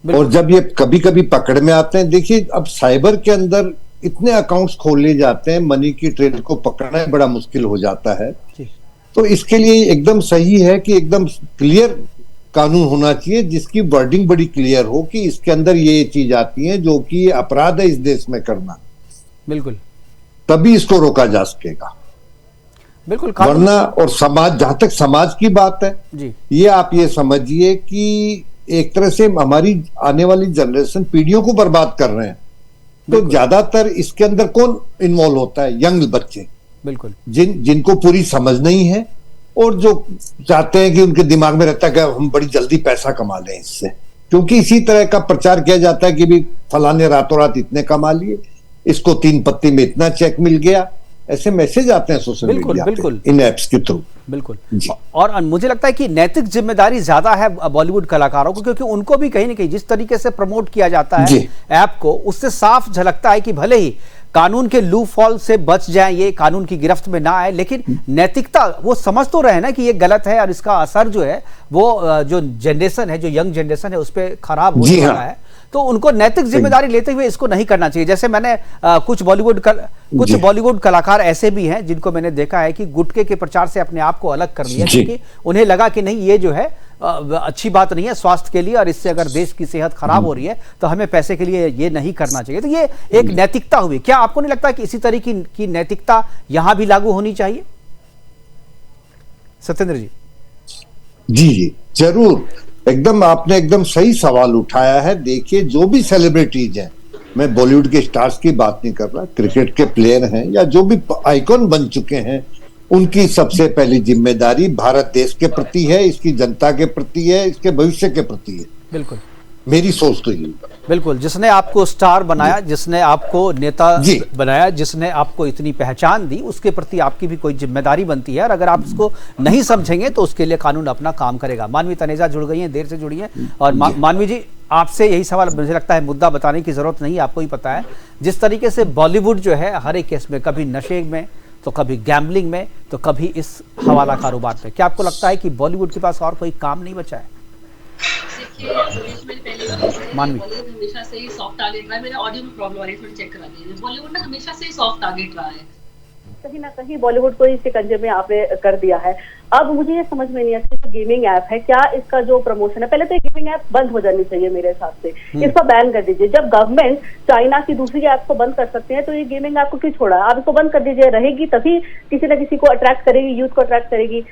और जब ये कभी कभी पकड़ में आते हैं, देखिए अब साइबर के अंदर इतने अकाउंट्स खोले जाते हैं, मनी की ट्रेल को पकड़ना बड़ा मुश्किल हो जाता है। तो इसके लिए एकदम सही है कि एकदम क्लियर कानून होना चाहिए, जिसकी वर्डिंग बड़ी क्लियर हो कि इसके अंदर ये चीज आती है जो कि अपराध है इस देश में करना। बिल्कुल, तभी इसको रोका जा सकेगा। बिल्कुल, वरना, और समाज, जहां तक समाज की बात है जी, ये आप ये समझिए कि एक तरह से हमारी आने वाली जनरेशन पीढ़ियों को बर्बाद कर रहे हैं। तो ज्यादातर इसके अंदर कौन इन्वॉल्व होता है? यंग बच्चे, बिल्कुल, जिनको पूरी समझ नहीं है और जो चाहते हैं कि उनके दिमाग में रहता है कि हम बड़ी जल्दी पैसा कमा लें इससे, क्योंकि इसी तरह का प्रचार किया जाता है कि भी फलाने रातों रात इतने कमा लिए, इसको 3 पत्ती में इतना चेक मिल गया, ऐसे मैसेज आते हैं सोशल मीडिया पे, इन ऐप्स के थ्रू। बिल्कुल, और मुझे लगता है कि नैतिक जिम्मेदारी ज्यादा है बॉलीवुड कलाकारों को, क्योंकि उनको भी कहीं ना कहीं जिस तरीके से प्रमोट किया जाता है ऐप को, उससे साफ झलकता है कि भले ही कानून के लूप हॉल से बच जाए, ये कानून की गिरफ्त में ना आए, लेकिन नैतिकता वो समझ तो रहे ना कि ये गलत है, और इसका असर जो है वो जो जनरेशन है, जो यंग जनरेशन है, उस पर खराब होने वाला है। तो उनको नैतिक जिम्मेदारी लेते हुए इसको नहीं करना चाहिए। जैसे मैंने कुछ बॉलीवुड कलाकार ऐसे भी हैं जिनको मैंने देखा है कि गुटखे के प्रचार से अपने आप को अलग कर लिया, क्योंकि उन्हें लगा कि नहीं, ये जो है अच्छी बात नहीं है स्वास्थ्य के लिए, और इससे अगर देश की सेहत खराब हो रही है तो हमें पैसे के लिए ये नहीं करना चाहिए। तो ये एक नैतिकता हुई। क्या आपको नहीं लगता कि इसी तरीके की नैतिकता यहां भी लागू होनी चाहिए? सत्येंद्र जी। जी, जरूर, एकदम आपने एकदम सही सवाल उठाया है। देखिए, जो भी सेलिब्रिटीज हैं, मैं बॉलीवुड के स्टार्स की बात नहीं कर रहा, क्रिकेट के प्लेयर हैं या जो भी आइकॉन बन चुके हैं, उनकी सबसे पहली जिम्मेदारी भारत देश के प्रति है, इसकी जनता के प्रति है, इसके भविष्य के प्रति है। बिल्कुल, मेरी सोच तो ये। बिल्कुल, जिसने आपको स्टार बनाया, जिसने आपको नेता बनाया, जिसने आपको इतनी पहचान दी, उसके प्रति आपकी भी कोई जिम्मेदारी बनती है, और अगर आप इसको नहीं समझेंगे तो उसके लिए कानून अपना काम करेगा। मानवी तनेजा जुड़ गई हैं, देर से जुड़ी हैं, और मानवी जी, आपसे यही सवाल, मुझे लगता है मुद्दा बताने की जरूरत नहीं, आपको ही पता है जिस तरीके से बॉलीवुड जो है हर एक केस में, कभी नशे में तो कभी गैम्बलिंग में तो कभी इस हवाला कारोबार पे, क्या आपको लगता है कि बॉलीवुड के पास और कोई काम नहीं बचा है? मानवी, बॉलीवुड हमेशा से ही सॉफ्ट टारगेट रहा है। मेरा ऑडियो में प्रॉब्लम आ रही है, थोड़ी चेक करा दीजिए। बॉलीवुड ना हमेशा से ही सॉफ्ट टारगेट रहा है, कहीं ना कहीं बॉलीवुड को इस शिकंजे में आपने कर दिया है। अब मुझे ये समझ में नहीं आता, जो गेमिंग ऐप है, क्या इसका जो प्रमोशन है, पहले तो ये गेमिंग ऐप बंद हो जानी चाहिए मेरे हिसाब से, इसको बैन कर दीजिए। जब गवर्नमेंट चाइना की दूसरी ऐप को बंद कर सकते हैं तो ये गेमिंग ऐप को क्यों छोड़ा? आप इसको बंद कर दीजिए, रहेगी तभी किसी न किसी को अट्रैक्ट करेगी, यूथ को अट्रैक्ट करेगी।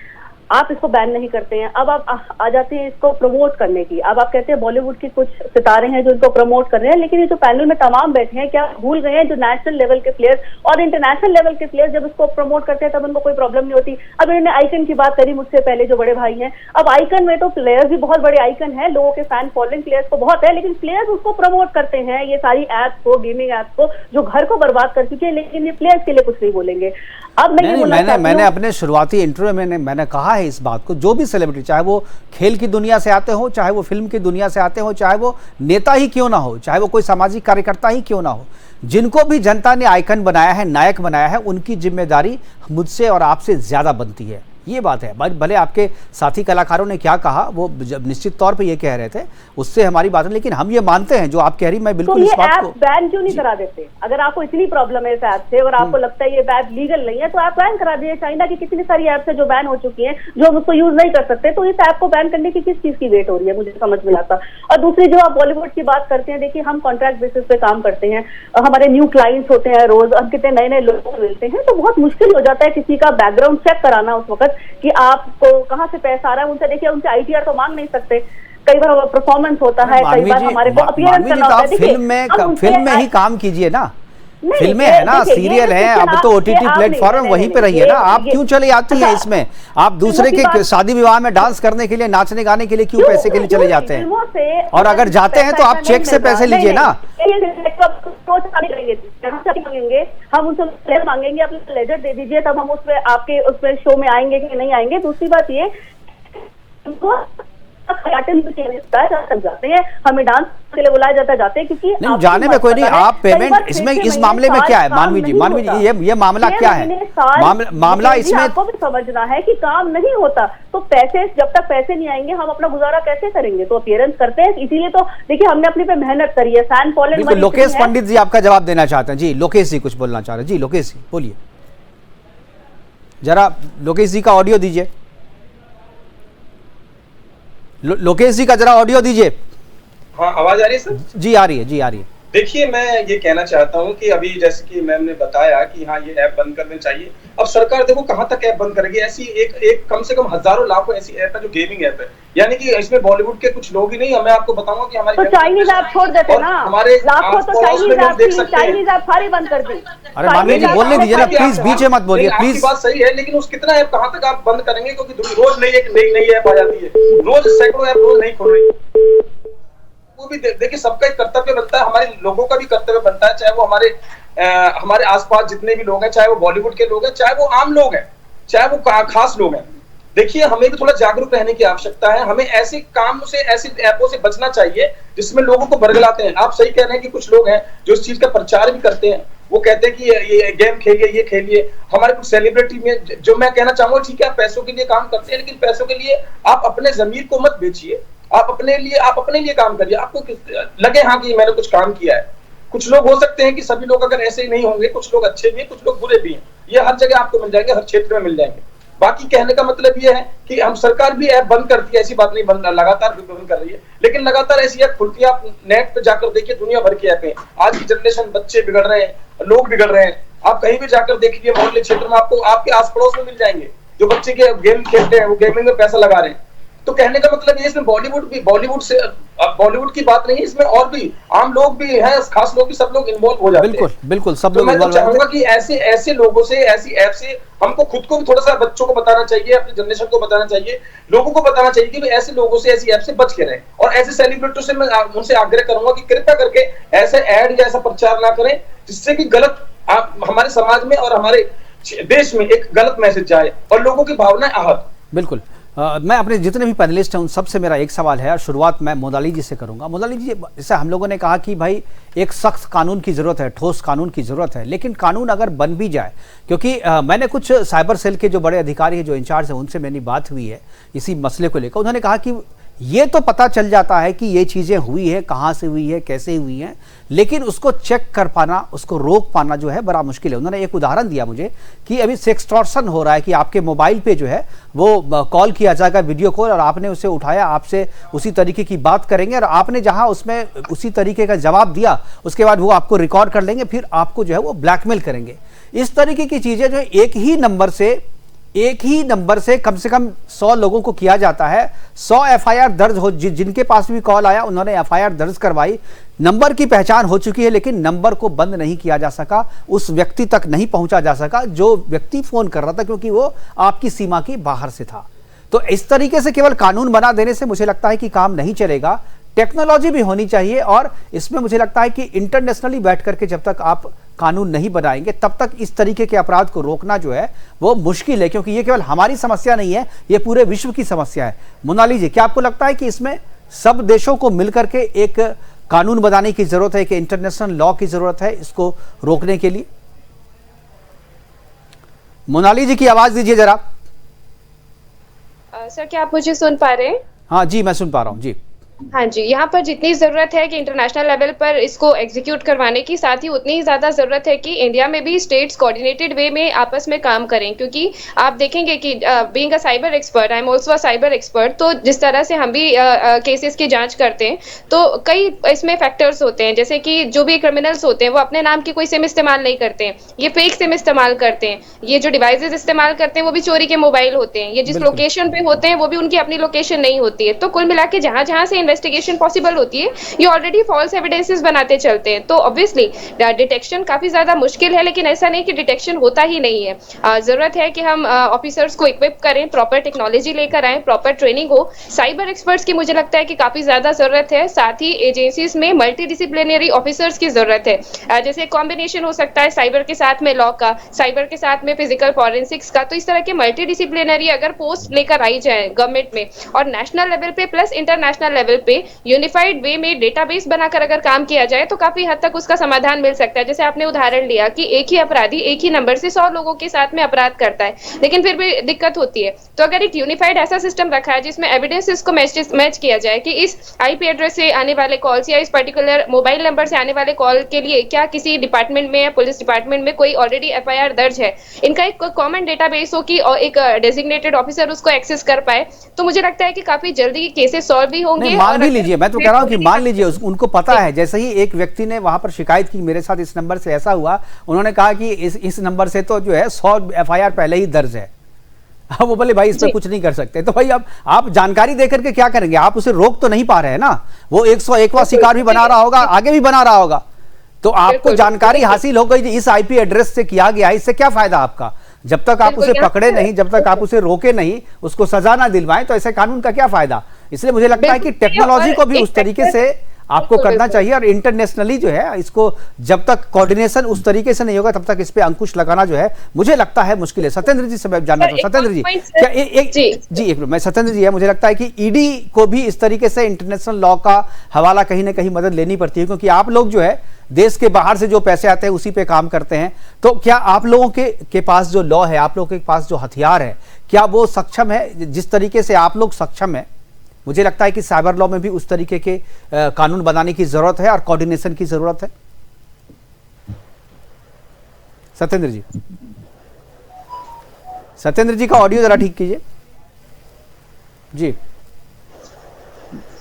आप इसको बैन नहीं करते हैं। अब आप आ जाते हैं इसको प्रमोट करने की। अब आप कहते हैं बॉलीवुड के कुछ सितारे हैं जो इनको प्रमोट कर रहे हैं, लेकिन ये जो पैनल में तमाम बैठे हैं, क्या भूल गए हैं जो नेशनल लेवल के प्लेयर और इंटरनेशनल लेवल के प्लेयर जब इसको प्रमोट करते हैं तब उनको कोई प्रॉब्लम नहीं होती। अब इन्होंने आइकन की बात करी मुझसे पहले, जो बड़े भाई हैं, अब आइकन में तो प्लेयर्स भी बहुत बड़े आइकन है, लोगों के फैन फॉलोइंग प्लेयर्स को बहुत है, लेकिन प्लेयर्स उसको प्रमोट करते हैं, ये सारी ऐप्स को, गेमिंग ऐप्स को, जो घर को बर्बाद कर चुके हैं, लेकिन ये प्लेयर्स के लिए कुछ नहीं बोलेंगे। अब मैं ये बोलना चाहती हूं, मैंने अपने शुरुआती इंटरव्यू में मैंने कहा है इस बात को, जो भी सेलिब्रिटी, चाहे वो खेल की दुनिया से आते हो, चाहे वो फिल्म की दुनिया से आते हो, चाहे वो नेता ही क्यों ना हो, चाहे वो कोई सामाजिक कार्यकर्ता ही क्यों ना हो, जिनको भी जनता ने आइकन बनाया है, नायक बनाया है, उनकी जिम्मेदारी मुझसे और आपसे ज्यादा बनती है। ये बात है। भले आपके साथी कलाकारों ने क्या कहा, वो जब निश्चित तौर पे ये कह रहे थे, उससे हमारी बात है, लेकिन हम ये मानते हैं जो आप कह रही, मैं बिल्कुल तो इस बात को बैन क्यों नहीं करा देते? अगर आपको इतनी प्रॉब्लम है इस ऐप से और आपको लगता है ये ऐप लीगल नहीं है, तो आप बैन करा दीजिए। चाइना की कितनी सारी ऐप्स है जो बैन हो चुकी हैं, जो हम उसको यूज नहीं कर सकते, तो इस ऐप को बैन करने की किस चीज की वेट हो रही है, मुझे समझ में आता। और दूसरी, जो आप बॉलीवुड की बात करते हैं, देखिए हम कॉन्ट्रैक्ट बेसिस पे काम करते हैं, हमारे न्यू क्लाइंट्स होते हैं, रोज हम कितने नए नए लोगों को मिलते हैं, तो बहुत मुश्किल हो जाता है किसी का बैकग्राउंड चेक कराना उस वक्त कि आप को कहां से पैसा आ रहा है। उनसे देखिए, उनसे आईटीआर तो मांग नहीं सकते, कई बार परफॉर्मेंस होता है, कई बार हमारे को अपीयरेंस करना होता है। फिल्म में ही काम कीजिए ना, फिल्में है ना, सीरियल है, अब तो ओटीटी प्लेटफॉर्म वहीं पे रही है ना, आप क्यों चले जाती हैं इसमें? आप दूसरे के शादी विवाह में डांस करने के लिए, नाचने गाने के लिए क्यों पैसे के लिए चले जाते हैं? और अगर जाते हैं तो आप चेक से पैसे लीजिए ना। हम उनसे मांगेंगे, अपना लेटर दे दीजिए, तब हम उसमें आपके उसमें शो में आएंगे कि नहीं आएंगे। दूसरी बात ये, जाते हैं, हमें डांस के लिए बुलाया जाते हैं, क्योंकि नहीं जाने में कोई नहीं, आप पेमेंट इसमें, इस मामले में क्या है मानवी जी, ये मामला क्या है? मामला इसमें आपको भी समझना है कि काम नहीं होता, तो पैसे, जब तक पैसे नहीं आएंगे हम अपना गुजारा कैसे करेंगे? तो अपीयरेंस करते हैं, इसीलिए तो देखिए हमने अपने पे मेहनत करी है। Fan following. लोकेश पंडित जी आपका जवाब देना चाहते हैं। जी लोकेश जी कुछ बोलना चाह रहे हैं। जी लोकेश जी बोलिए जरा, लोकेश जी का ऑडियो दीजिए, लोकेश जी का जरा ऑडियो दीजिए। हाँ, आवाज आ रही है सर? जी आ रही है, जी आ रही है। देखिए, मैं ये कहना चाहता हूँ कि अभी जैसे कि मैम ने बताया कि हाँ ये ऐप बंद करने चाहिए। अब सरकार देखो कहाँ तक ऐप बंद करेगी। ऐसी एक कम से कम हजारों लाखों ऐसी ऐप है जो गेमिंग ऐप है, यानी कि इसमें बॉलीवुड के कुछ लोग ही नहीं, मैं आपको बताऊंगा कि हमारे तो चाइनीज ऐप छोड़ देते ना, हमारे लाखों तो चाइनीज ऐप सारी बंद कर दी। अरे मानवी जी बोलने दीजिए ना, प्लीज बीच में मत बोलिए प्लीज। बात सही है, लेकिन उस कितना ऐप कहाँ तक आप बंद करेंगे, क्योंकि रोज नई ऐप आ जाती है, रोज सैकड़ों ऐप रोज नहीं खोल रही। वो भी देखिए, सबका एक कर्तव्य बनता है, हमारे लोगों का भी कर्तव्य बनता है, चाहे वो हमारे आसपास जितने भी लोग हैं, चाहे वो बॉलीवुड के लोग हैं, चाहे वो आम लोग हैं, चाहे वो खास लोग हैं। देखिए, हमें भी थोड़ा जागरूक रहने की आवश्यकता है। हमें ऐसे कामों से, ऐसी ऐपों से बचना चाहिए जिसमें लोगों को बरगलाते हैं। आप सही कह रहे हैं कि कुछ लोग हैं जो इस चीज का प्रचार भी करते हैं, वो कहते हैं कि ये गेम खेलिए, ये खेलिए। हमारे कुछ सेलिब्रिटी में, जो मैं कहना चाहूंगा, ठीक है आप पैसों के लिए काम करते हैं, लेकिन पैसों के लिए आप अपने जमीर को मत बेचिए। आप अपने लिए काम करिए। आपको लगे हाँ कि मैंने कुछ काम किया है। कुछ लोग हो सकते हैं कि सभी लोग अगर ऐसे ही नहीं होंगे, कुछ लोग अच्छे भी हैं, कुछ लोग बुरे भी हैं, ये हर जगह आपको मिल जाएंगे, हर क्षेत्र में मिल जाएंगे। बाकी कहने का मतलब ये है कि हम सरकार भी ऐप बंद करती है, ऐसी बात नहीं, बंद लगातार बंद कर रही है, लेकिन लगातार ऐसी ऐप खुलती है। आप नेट पे जाकर देखिए, दुनिया भर की ऐप है। आज की जनरेशन, बच्चे बिगड़ रहे हैं, लोग बिगड़ रहे हैं। आप कहीं भी जाकर देखिए, मोहल्ले क्षेत्र में आपको आपके आस पड़ोस में मिल जाएंगे जो बच्चे के गेम खेलते हैं, वो गेमिंग में पैसा लगा रहे हैं। तो कहने का मतलब ये, इसमें बॉलीवुड की बात नहीं है, इसमें और भी आम लोग भी हैं, खास लोग भी, सब लोग इन्वॉल्व हो जाते हैं। बिल्कुल सब लोग। मैं तो चाहूंगा कि ऐसे लोगों से, ऐसी ऐप से हमको खुद को भी थोड़ा सा, बच्चों को बताना चाहिए, अपनी जनरेशन को बताना चाहिए, लोगों को बताना चाहिए कि ऐसे लोगों से, ऐसी ऐप से बच के रहें। और ऐसे सेलिब्रिटी से मैं उनसे आग्रह करूंगा कि कृपया करके ऐसे ऐड या ऐसा प्रचार ना करें जिससे कि गलत हमारे समाज में और हमारे देश में एक गलत मैसेज जाए और लोगों की भावनाएं आहत। बिल्कुल। मैं अपने जितने भी पैनलिस्ट हैं उन सबसे मेरा एक सवाल है, और शुरुआत मैं मोदाली जी से करूंगा। मोदाली जी, जैसे हम लोगों ने कहा कि भाई एक सख्त कानून की ज़रूरत है, ठोस कानून की ज़रूरत है, लेकिन कानून अगर बन भी जाए, क्योंकि मैंने कुछ साइबर सेल के जो बड़े अधिकारी हैं, जो इंचार्ज हैं, उनसे मेरी बात हुई है इसी मसले को लेकर। उन्होंने कहा कि ये तो पता चल जाता है कि ये चीज़ें हुई है, कहाँ से हुई है, कैसे हुई हैं, लेकिन उसको चेक कर पाना, उसको रोक पाना जो है बड़ा मुश्किल है। उन्होंने एक उदाहरण दिया मुझे कि अभी सेक्सटॉर्शन हो रहा है कि आपके मोबाइल पे जो है वो कॉल किया जाएगा, वीडियो कॉल, और आपने उसे उठाया, आपसे उसी तरीके की बात करेंगे, और आपने जहां उसमें उसी तरीके का जवाब दिया, उसके बाद वो आपको रिकॉर्ड कर लेंगे, फिर आपको जो है वो ब्लैकमेल करेंगे। इस तरीके की चीज़ें जो एक ही नंबर से कम 100 लोगों को किया जाता है। 100 एफआईआर दर्ज हो, जिनके पास भी कॉल आया उन्होंने एफआईआर दर्ज करवाई, नंबर की पहचान हो चुकी है, लेकिन नंबर को बंद नहीं किया जा सका, उस व्यक्ति तक नहीं पहुंचा जा सका जो व्यक्ति फोन कर रहा था, क्योंकि वो आपकी सीमा के बाहर से था। तो इस तरीके से केवल कानून बना देने से मुझे लगता है कि काम नहीं चलेगा। टेक्नोलॉजी भी होनी चाहिए, और इसमें मुझे लगता है कि इंटरनेशनली बैठ करके जब तक आप कानून नहीं बनाएंगे तब तक इस तरीके के अपराध को रोकना जो है वो मुश्किल है, क्योंकि ये केवल हमारी समस्या नहीं है, ये पूरे विश्व की समस्या है। मोनाली जी, क्या आपको लगता है कि इसमें सब देशों को मिलकर के एक कानून बनाने की जरूरत है, एक इंटरनेशनल लॉ की जरूरत है इसको रोकने के लिए? मोनाली जी की आवाज दीजिए जरा। सर, क्या आप मुझे सुन पा रहे हैं? हाँ जी, मैं सुन पा रहा हूँ जी। हाँ जी, यहाँ पर जितनी ज़रूरत है कि इंटरनेशनल लेवल पर इसको एग्जीक्यूट करवाने की, साथ ही उतनी ही ज़्यादा ज़रूरत है कि इंडिया में भी स्टेट्स कोऑर्डिनेटेड वे में आपस में काम करें, क्योंकि आप देखेंगे कि being a cyber expert, I am also a cyber expert, तो जिस तरह से हम भी केसेस की जांच करते हैं तो कई इसमें फैक्टर्स होते हैं, जैसे कि जो भी क्रिमिनल्स होते हैं वो अपने नाम की कोई सिम इस्तेमाल नहीं करते हैं, ये फेक सिम इस्तेमाल करते हैं, ये जो डिवाइसेस इस्तेमाल करते हैं वो भी चोरी के मोबाइल होते हैं, ये जिस लोकेशन पे होते हैं वो भी उनकी अपनी लोकेशन नहीं होती है। तो कुल मिला के जहां जहां से इन्वेस्टिगेशन पॉसिबल होती है ये ऑलरेडी फॉल्स एविडेंसेस बनाते चलते हैं, तो ऑब्वियसली डिटेक्शन काफी ज्यादा मुश्किल है, लेकिन ऐसा नहीं कि डिटेक्शन होता ही नहीं है। जरूरत है कि हम ऑफिसर्स को इक्विप करें, प्रॉपर टेक्नोलॉजी लेकर आए, प्रॉपर ट्रेनिंग हो, साइबर एक्सपर्ट्स की मुझे लगता है कि काफी ज्यादा जरूरत है, साथ ही एजेंसीज में मल्टी डिसिप्लिनरी ऑफिसर्स की जरूरत है, जैसे कॉम्बिनेशन हो सकता है साइबर के साथ में लॉ का, साइबर के साथ में फिजिकल फॉरेंसिक्स का, तो इस तरह के मल्टी डिसिप्लिनरी अगर पोस्ट लेकर आई जाए गवर्नमेंट में और नेशनल लेवल पे प्लस इंटरनेशनल लेवल पे यूनिफाइड वे में डेटाबेस बनाकर अगर काम किया जाए तो काफी हद तक उसका समाधान मिल सकता है। जैसे आपने उदाहरण लिया कि एक ही अपराधी एक ही नंबर से 100 लोगों के साथ में अपराध करता है, लेकिन फिर भी दिक्कत होती है, तो अगर एक यूनिफाइड ऐसा सिस्टम रखा है जिसमें एविडेंसेस को मैच किया जाए कि इस आईपी एड्रेस से आने वाले कॉल्स या इस पर्टिकुलर मोबाइल नंबर से आने वाले कॉल के लिए क्या किसी डिपार्टमेंट में या पुलिस डिपार्टमेंट में कोई ऑलरेडी एफआईआर दर्ज है, इनका एक कॉमन डेटाबेस हो कि एक डेजिग्नेटेड ऑफिसर उसको एक्सेस कर पाए, तो मुझे लगता है कि काफी जल्दी केसेस सॉल्व भी होंगे। मान भी लीजिए, मैं तो कह रहा हूं कि मान लीजिए उनको पता है, जैसे ही एक व्यक्ति ने वहां पर शिकायत की मेरे साथ इस नंबर से ऐसा हुआ, उन्होंने कहा कि इस नंबर से तो जो है 100 एफआईआर पहले ही दर्ज है, अब वो बोले भाई इसमें कुछ नहीं कर सकते, तो भाई अब आप जानकारी देकर के क्या करेंगे? आप उसे रोक तो नहीं पा रहे हैं ना, वो 101वां शिकार भी बना रहा होगा, आगे भी बना रहा होगा, तो आपको जानकारी हासिल हो गई इस आईपी एड्रेस से किया गया, इससे क्या फायदा आपका? जब तक आप उसे पकड़े नहीं, जब तक आप उसे रोके नहीं, उसको सजा ना दिलवाएं, तो ऐसे कानून का क्या फायदा? इसलिए मुझे लगता है कि टेक्नोलॉजी को भी उस तरीके से आपको करना चाहिए, और इंटरनेशनली जो है इसको जब तक कोऑर्डिनेशन उस तरीके से नहीं होगा तब तक इस पे अंकुश लगाना जो है मुझे लगता है मुश्किल है। सत्येंद्र जी से मैं जानना चाहूँ, सत्येंद्र जी क्या एक मैं सत्येंद्र जी है, मुझे लगता है कि ईडी को भी इस तरीके से इंटरनेशनल लॉ का हवाला कहीं ना कहीं मदद लेनी पड़ती है, क्योंकि आप लोग जो है देश के बाहर से जो पैसे आते हैं उसी पे काम करते हैं, तो क्या आप लोगों के पास जो लॉ है, आप लोगों के पास जो हथियार है, क्या वो सक्षम है? जिस तरीके से आप लोग सक्षम है, मुझे लगता है कि साइबर लॉ में भी उस तरीके के कानून बनाने की जरूरत है और कोऑर्डिनेशन की जरूरत है। सत्येंद्र जी, सत्येंद्र जी का ऑडियो जरा ठीक कीजिए। जी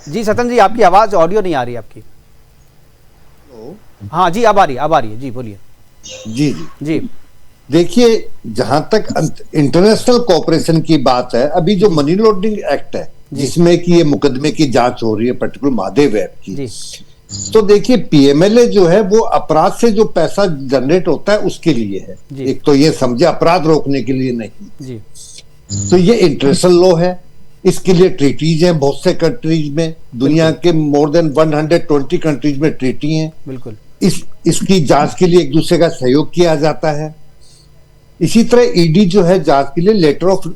जी सत्येंद्र जी, आपकी आवाज ऑडियो नहीं आ रही आपकी। हाँ जी, अब आ रही है, जी बोलिए। जी जी जी, देखिए, जहां तक इंटरनेशनल कोऑपरेशन की बात है, अभी जो मनी लॉन्ड्रिंग एक्ट है जिसमें कि ये मुकदमे की जांच हो रही है पर्टिकुलर महादेव ऐप की, तो देखिए पीएमएलए जो है वो अपराध से जो पैसा जनरेट होता है उसके लिए है, एक तो ये समझे अपराध रोकने के लिए नहीं जी। तो ये इंटरनेशनल लॉ है, इसके लिए ट्रीटीज हैं बहुत से कंट्रीज में, दुनिया के मोर देन 120 कंट्रीज में ट्रीटी हैं। बिल्कुल, इसकी जांच के लिए एक दूसरे का सहयोग किया जाता है। इसी तरह ईडी जो है जांच के लिए लेटर ऑफ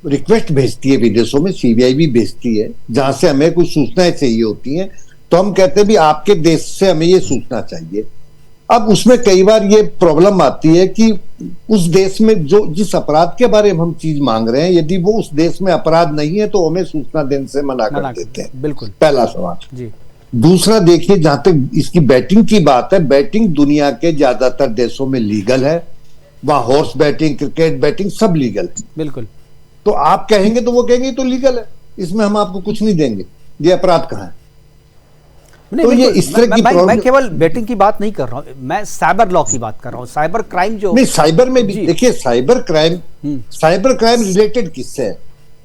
रिक्वेस्ट भेजती है विदेशों में, सीबीआई भी भेजती है, जहां से हमें कुछ सूचनाएं चाहिए होती हैं, तो हम कहते हैं भी आपके देश से हमें ये सूचना चाहिए। अब उसमें कई बार ये प्रॉब्लम आती है कि उस देश में जो जिस अपराध के बारे में हम चीज मांग रहे हैं, यदि वो उस देश में अपराध नहीं है तो हमें सूचना देने से मना कर देते हैं। बिल्कुल, पहला सवाल जी। दूसरा, देखिए जहां तक इसकी बैटिंग की बात है, बैटिंग दुनिया के ज्यादातर देशों में लीगल है, वहां हॉर्स बैटिंग, क्रिकेट बैटिंग सब लीगल है। बिल्कुल, तो आप कहेंगे तो वो कहेंगे तो लीगल है, इसमें हम आपको कुछ नहीं देंगे, ये अपराध कहाँ है? तो ये इस तरह की मैं केवल बेटिंग की बात नहीं कर रहा हूं, मैं साइबर लॉ की बात कर रहा हूं, साइबर क्राइम जो नहीं, साइबर में भी देखिए साइबर क्राइम रिलेटेड किससे है?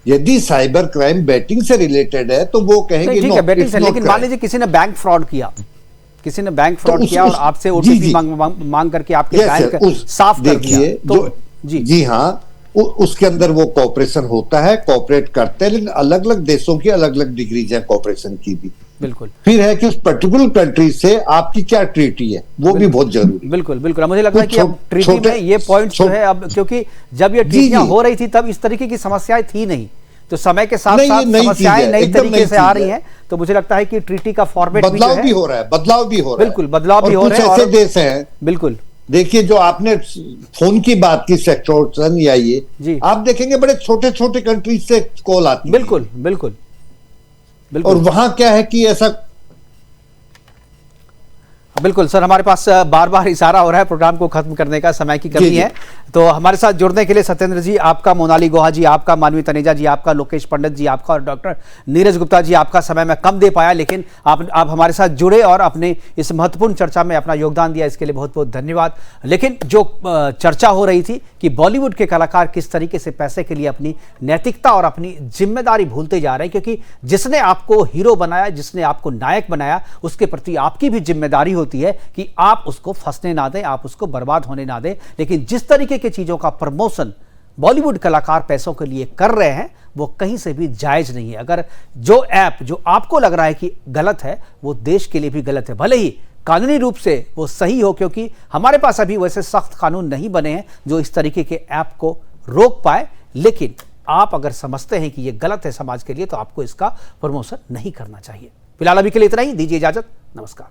यदि साइबर क्राइम बैटिंग से रिलेटेड है तो वो कहेंगे ठीक है बैटिंग से, लेकिन मान लीजिए किसी ने बैंक फ्रॉड किया, किसी ने बैंक फ्रॉड किया और आपसे ओटीपी मांग करके आपके बैंक साफ कर दिया, तो जी हाँ, उसके अंदर वो कॉपरेशन होता है, कॉपरेट करते हैं, लेकिन अलग अलग देशों की अलग अलग डिग्रीज है कॉपरेशन की भी। बिल्कुल। फिर है कि उस पर्टिकुलर कंट्री से आपकी क्या ट्रीटी है, वो भी बहुत जरूरी। बिल्कुल बिल्कुल। मुझे लगता है कि अब ट्रीटी में ये पॉइंट जो है, अब क्योंकि जब ये ट्रीटियां हो रही थी तब इस तरीके की समस्याएं थी नहीं, तो समय के साथ साथ समस्याएं नई तरीके से आ रही हैं, तो मुझे लगता है कि ट्रीटी का फॉर्मेट बदलाव भी हो रहा है, बदलाव भी हो रहा है। बिल्कुल, बदलाव भी हो रहे हैं। ऐसे देश हैं, बिल्कुल, देखिए जो आपने फोन की बात की, सेक्टोरसन या ये, आप देखेंगे बड़े छोटे छोटे कंट्रीज से कॉल आती है। बिल्कुल बिल्कुल बिल्कुल। और वहां क्या है कि ऐसा बिल्कुल सर, हमारे पास बार बार इशारा हो रहा है प्रोग्राम को खत्म करने का, समय की कमी है। तो हमारे साथ जुड़ने के लिए सत्येंद्र जी आपका, मोनाली गुहा जी आपका, मानवी तनेजा जी आपका, लोकेश पंडित जी आपका और डॉक्टर नीरज गुप्ता जी आपका समय मैं कम दे पाया, लेकिन आप हमारे साथ जुड़े और अपने इस महत्वपूर्ण चर्चा में अपना योगदान दिया, इसके लिए बहुत बहुत धन्यवाद। लेकिन जो चर्चा हो रही थी कि बॉलीवुड के कलाकार किस तरीके से पैसे के लिए अपनी नैतिकता और अपनी जिम्मेदारी भूलते जा रहे हैं, क्योंकि जिसने आपको हीरो बनाया, जिसने आपको नायक बनाया, उसके प्रति आपकी भी जिम्मेदारी होती है कि आप उसको फंसने ना दें, आप उसको बर्बाद होने ना दें। लेकिन जिस तरीके की चीजों का प्रमोशन बॉलीवुड कलाकार पैसों के लिए कर रहे हैं, वो कहीं से भी जायज नहीं है। अगर जो ऐप जो आपको लग रहा है कि गलत है, वो देश के लिए भी गलत है, भले ही कानूनी रूप से वो सही हो, क्योंकि हमारे पास अभी वैसे सख्त कानून नहीं बने हैं जो इस तरीके के ऐप को रोक पाए। लेकिन आप अगर समझते हैं कि ये गलत है समाज के लिए, तो आपको इसका प्रमोशन नहीं करना चाहिए। फिलहाल अभी के लिए इतना ही, दीजिए इजाजत, नमस्कार।